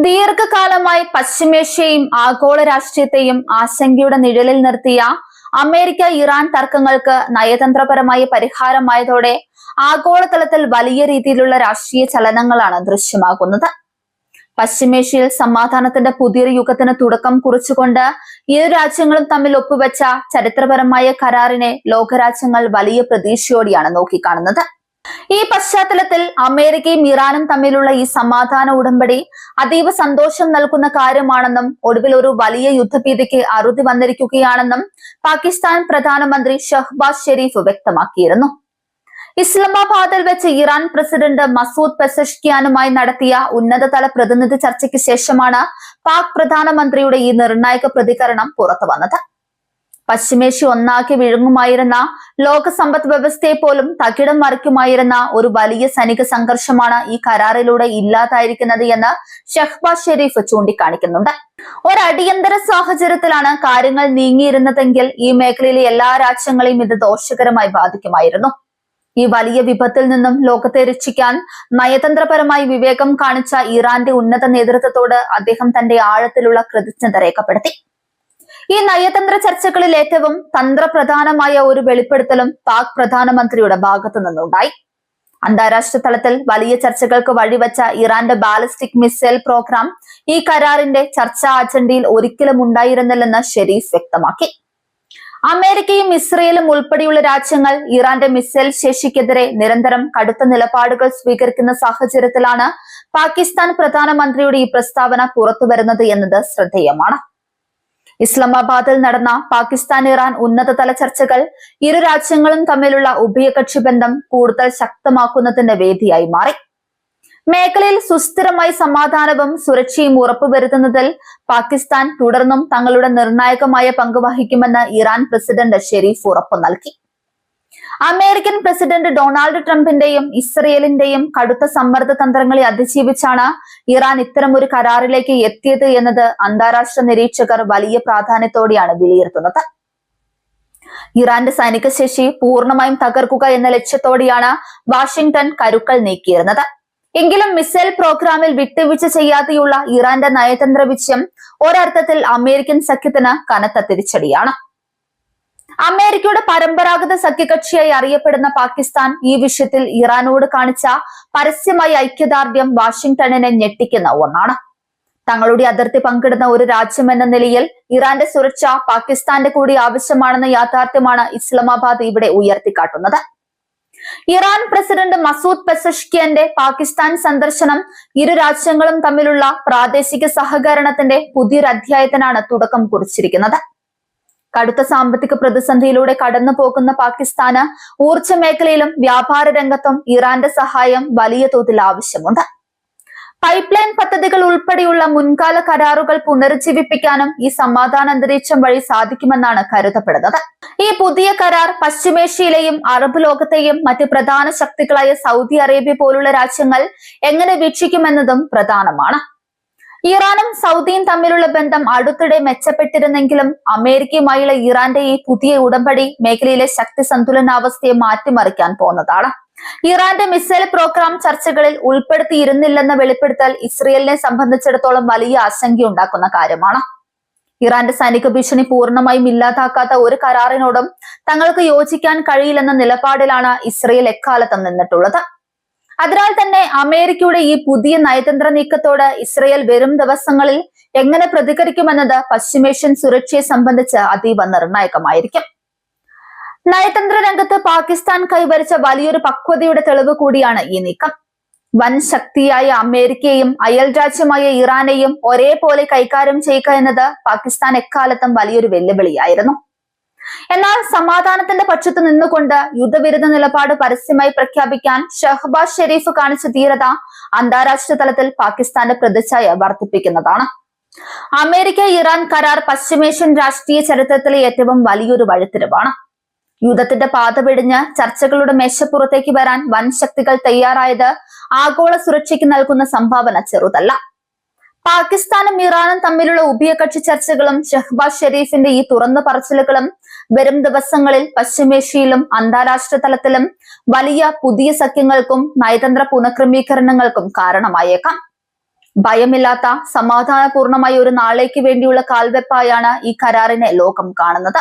ദീർഘകാലമായി പശ്ചിമേഷ്യയും ആഗോള രാഷ്ട്രീയത്തെയും ആശങ്കയുടെ നിഴലിൽ നിർത്തിയ അമേരിക്ക ഇറാൻ തർക്കങ്ങൾക്ക് നയതന്ത്രപരമായ പരിഹാരമായതോടെ ആഗോളതലത്തിൽ വലിയ രീതിയിലുള്ള രാഷ്ട്രീയ ചലനങ്ങളാണ് ദൃശ്യമാകുന്നത്. പശ്ചിമേഷ്യയിൽ സമാധാനത്തിന്റെ പുതിയൊരു യുഗത്തിന് തുടക്കം കുറിച്ചുകൊണ്ട് ഇരു രാജ്യങ്ങളും തമ്മിൽ ഒപ്പുവെച്ച ചരിത്രപരമായ കരാറിനെ ലോകരാജ്യങ്ങൾ വലിയ പ്രതീക്ഷയോടെയാണ് നോക്കിക്കാണുന്നത്. ഈ പശ്ചാത്തലത്തിൽ അമേരിക്കയും ഇറാനും തമ്മിലുള്ള ഈ സമാധാന ഉടമ്പടി അതീവ സന്തോഷം നൽകുന്ന കാര്യമാണെന്നും ഒടുവിൽ ഒരു വലിയ യുദ്ധഭീതിക്ക് അറുതി വന്നിരിക്കുകയാണെന്നും പാകിസ്ഥാൻ പ്രധാനമന്ത്രി ഷഹ്ബാസ് ഷെരീഫ് വ്യക്തമാക്കിയിരുന്നു. ഇസ്ലാമാബാദിൽ വെച്ച് ഇറാൻ പ്രസിഡന്റ് മസൂദ് പെസഷ്കിയാനുമായി നടത്തിയ ഉന്നതതല പ്രതിനിധി ചർച്ചയ്ക്ക് ശേഷമാണ് പാക് പ്രധാനമന്ത്രിയുടെ ഈ നിർണായക പ്രതികരണം പുറത്തുവന്നത്. പശ്ചിമേഷ്യ ഒന്നാക്കി വിഴുങ്ങുമായിരുന്ന ലോക സമ്പദ് വ്യവസ്ഥയെ പോലും തകിടം മറിക്കുമായിരുന്ന ഒരു വലിയ സൈനിക സംഘർഷമാണ് ഈ കരാറിലൂടെ ഇല്ലാതായിരിക്കുന്നത് എന്ന് ഷഹ്ബാസ് ഷെരീഫ് ചൂണ്ടിക്കാണിക്കുന്നുണ്ട്. ഒരടിയന്തര സാഹചര്യത്തിലാണ് കാര്യങ്ങൾ നീങ്ങിയിരുന്നതെങ്കിൽ ഈ മേഖലയിലെ എല്ലാ രാജ്യങ്ങളെയും ഇത് ദോഷകരമായി ബാധിക്കുമായിരുന്നു. ഈ വലിയ വിപത്തിൽ നിന്നും ലോകത്തെ രക്ഷിക്കാൻ നയതന്ത്രപരമായി വിവേകം കാണിച്ച ഇറാന്റെ ഉന്നത നേതൃത്വത്തോട് അദ്ദേഹം തന്റെ ആഴത്തിലുള്ള കൃതജ്ഞത രേഖപ്പെടുത്തി. ഈ നയതന്ത്ര ചർച്ചകളിൽ ഏറ്റവും തന്ത്രപ്രധാനമായ ഒരു വെളിപ്പെടുത്തലും പാക് പ്രധാനമന്ത്രിയുടെ ഭാഗത്തു നിന്നുണ്ടായി. അന്താരാഷ്ട്ര തലത്തിൽ വലിയ ചർച്ചകൾക്ക് വഴിവെച്ച ഇറാന്റെ ബാലിസ്റ്റിക് മിസൈൽ പ്രോഗ്രാം ഈ കരാറിന്റെ ചർച്ചാ അജണ്ടയിൽ ഒരിക്കലും ഉണ്ടായിരുന്നില്ലെന്ന് ഷെരീഫ് വ്യക്തമാക്കി. അമേരിക്കയും ഇസ്രയേലും ഉൾപ്പെടെയുള്ള രാജ്യങ്ങൾ ഇറാന്റെ മിസൈൽ ശേഷിക്കെതിരെ നിരന്തരം കടുത്ത നിലപാടുകൾ സ്വീകരിക്കുന്ന സാഹചര്യത്തിലാണ് പാകിസ്ഥാൻ പ്രധാനമന്ത്രിയുടെ ഈ പ്രസ്താവന പുറത്തുവരുന്നത് എന്നത് ശ്രദ്ധേയമാണ്. ഇസ്ലാമാബാദിൽ നടന്ന പാകിസ്ഥാൻ ഇറാൻ ഉന്നതതല ചർച്ചകൾ ഇരു രാജ്യങ്ങളും തമ്മിലുള്ള ഉഭയകക്ഷി ബന്ധം കൂടുതൽ ശക്തമാക്കുന്നതിന്റെ വേദിയായി മാറി. മേഖലയിൽ സുസ്ഥിരമായി സമാധാനവും സുരക്ഷയും ഉറപ്പുവരുത്തുന്നതിൽ പാകിസ്ഥാൻ തുടർന്നും തങ്ങളുടെ നിർണായകമായ പങ്ക് വഹിക്കുമെന്ന് ഇറാൻ പ്രസിഡന്റ് ഷെരീഫ് ഉറപ്പു നൽകി. അമേരിക്കൻ പ്രസിഡന്റ് ഡൊണാൾഡ് ട്രംപിന്റെയും ഇസ്രയേലിന്റെയും കടുത്ത സമ്മർദ്ദ തന്ത്രങ്ങളെ അതിജീവിച്ചാണ് ഇറാൻ ഇത്തരം ഒരു കരാറിലേക്ക് എത്തിയത് എന്നത് അന്താരാഷ്ട്ര നിരീക്ഷകർ വലിയ പ്രാധാന്യത്തോടെയാണ് വിലയിരുത്തുന്നത്. ഇറാന്റെ സൈനിക ശേഷി പൂർണ്ണമായും തകർക്കുക എന്ന ലക്ഷ്യത്തോടെയാണ് വാഷിംഗ്ടൺ കരുക്കൾ നീക്കിയിരുന്നത്. എങ്കിലും മിസൈൽ പ്രോഗ്രാമിൽ വിട്ടുവീഴ്ച ചെയ്യാതെയുള്ള ഇറാന്റെ നയതന്ത്ര വിജയം ഒരർത്ഥത്തിൽ അമേരിക്കൻ സഖ്യത്തിന് കനത്ത തിരിച്ചടിയാണ്. അമേരിക്കയുടെ പരമ്പരാഗത സഖ്യകക്ഷിയായി അറിയപ്പെടുന്ന പാകിസ്ഥാൻ ഈ വിഷയത്തിൽ ഇറാനോട് കാണിച്ച പരസ്യമായ ഐക്യദാർഢ്യം വാഷിംഗ്ടണിനെ ഞെട്ടിക്കുന്ന ഒന്നാണ്. തങ്ങളുടെ അതിർത്തി പങ്കിടുന്ന ഒരു രാജ്യം എന്ന നിലയിൽ ഇറാന്റെ സുരക്ഷ പാകിസ്ഥാന്റെ കൂടി ആവശ്യമാണെന്ന യാഥാർത്ഥ്യമാണ് ഇസ്ലാമാബാദ് ഇവിടെ ഉയർത്തിക്കാട്ടുന്നത്. ഇറാൻ പ്രസിഡന്റ് മസൂദ് പെസഷ്കിയന്റെ പാകിസ്ഥാൻ സന്ദർശനം ഇരു രാജ്യങ്ങളും തമ്മിലുള്ള പ്രാദേശിക സഹകരണത്തിന്റെ പുതിയൊരു അധ്യായത്തിനാണ് തുടക്കം കുറിച്ചിരിക്കുന്നത്. കടുത്ത സാമ്പത്തിക പ്രതിസന്ധിയിലൂടെ കടന്നു പോകുന്ന പാകിസ്ഥാന് ഊർജ്ജ മേഖലയിലും വ്യാപാര രംഗത്തും ഇറാന്റെ സഹായം വലിയ തോതിൽ ആവശ്യമുണ്ട്. പൈപ്പ് ലൈൻ പദ്ധതികൾ ഉൾപ്പെടെയുള്ള മുൻകാല കരാറുകൾ പുനരുജ്ജീവിപ്പിക്കാനും ഈ സമാധാന അന്തരീക്ഷം വഴി സാധിക്കുമെന്നാണ് കരുതപ്പെടുന്നത്. ഈ പുതിയ കരാർ പശ്ചിമേഷ്യയിലെയും അറബ് ലോകത്തെയും മറ്റ് പ്രധാന ശക്തികളായ സൗദി അറേബ്യ പോലുള്ള രാജ്യങ്ങൾ എങ്ങനെ വീക്ഷിക്കുമെന്നതും പ്രധാനമാണ്. ഇറാനും സൗദിയും തമ്മിലുള്ള ബന്ധം അടുത്തിടെ മെച്ചപ്പെട്ടിരുന്നെങ്കിലും അമേരിക്കയുമായുള്ള ഇറാന്റെ ഈ പുതിയ ഉടമ്പടി മേഖലയിലെ ശക്തി സന്തുലനാവസ്ഥയെ മാറ്റിമറിക്കാൻ പോകുന്നതാണ്. ഇറാന്റെ മിസൈൽ പ്രോഗ്രാം ചർച്ചകളിൽ ഉൾപ്പെടുത്തിയിരുന്നില്ലെന്ന വെളിപ്പെടുത്തൽ ഇസ്രയേലിനെ സംബന്ധിച്ചിടത്തോളം വലിയ ആശങ്കയുണ്ടാക്കുന്ന കാര്യമാണ്. ഇറാന്റെ സൈനിക ഭീഷണി പൂർണ്ണമായും ഇല്ലാതാക്കാത്ത ഒരു കരാറിനോടും തങ്ങൾക്ക് യോജിക്കാൻ കഴിയില്ലെന്ന നിലപാടിലാണ് ഇസ്രയേൽ എക്കാലത്തും നിന്നിട്ടുള്ളത്. അതിനാൽ തന്നെ അമേരിക്കയുടെ ഈ പുതിയ നയതന്ത്ര നീക്കത്തോട് ഇസ്രയേൽ വരും ദിവസങ്ങളിൽ എങ്ങനെ പ്രതികരിക്കുമെന്നത് പശ്ചിമേഷ്യൻ സുരക്ഷയെ സംബന്ധിച്ച് അതീവ നിർണായകമായിരിക്കും. നയതന്ത്ര രംഗത്ത് പാകിസ്ഥാൻ കൈവരിച്ച വലിയൊരു പക്വതയുടെ തെളിവ് കൂടിയാണ് ഈ നീക്കം. വൻ ശക്തിയായ അമേരിക്കയെയും അയൽ രാജ്യമായ ഇറാനെയും ഒരേപോലെ കൈകാര്യം ചെയ്യുക എന്നത് പാകിസ്ഥാൻ എക്കാലത്തും വലിയൊരു വെല്ലുവിളിയായിരുന്നു. എന്നാൽ സമാധാനത്തിന്റെ പക്ഷത്ത് നിന്നുകൊണ്ട് യുദ്ധവിരുദ്ധ നിലപാട് പരസ്യമായി പ്രഖ്യാപിക്കാൻ ഷഹ്ബാസ് ഷെരീഫ് കാണിച്ച ധീരത അന്താരാഷ്ട്ര തലത്തിൽ പാകിസ്ഥാന്റെ പ്രതിച്ഛായ വർദ്ധിപ്പിക്കുന്നതാണ്. അമേരിക്ക ഇറാൻ കരാർ പശ്ചിമേഷ്യൻ രാഷ്ട്രീയ ചരിത്രത്തിലെ ഏറ്റവും വലിയൊരു വഴിത്തിരിവാണ്. യുദ്ധത്തിന്റെ പാത പിടിഞ്ഞ് ചർച്ചകളുടെ മേശപ്പുറത്തേക്ക് വരാൻ വൻ ശക്തികൾ തയ്യാറായത് ആഗോള സുരക്ഷയ്ക്ക് നൽകുന്ന സംഭാവന ചെറുതല്ല. പാകിസ്ഥാനും ഇറാനും തമ്മിലുള്ള ഉഭയകക്ഷി ചർച്ചകളും ഷഹ്ബാസ് ഷെരീഫിന്റെ ഈ തുറന്നു പറച്ചിലുകളും വരും ദിവസങ്ങളിൽ പശ്ചിമേഷ്യയിലും അന്താരാഷ്ട്ര തലത്തിലും വലിയ പുതിയ സഖ്യങ്ങൾക്കും നയതന്ത്ര പുനഃക്രമീകരണങ്ങൾക്കും കാരണമായേക്കാം. ഭയമില്ലാത്ത സമാധാനപൂർണമായ ഒരു നാളേക്ക് വേണ്ടിയുള്ള കാൽവെപ്പായാണ് ഈ കരാറിനെ ലോകം കാണുന്നത്.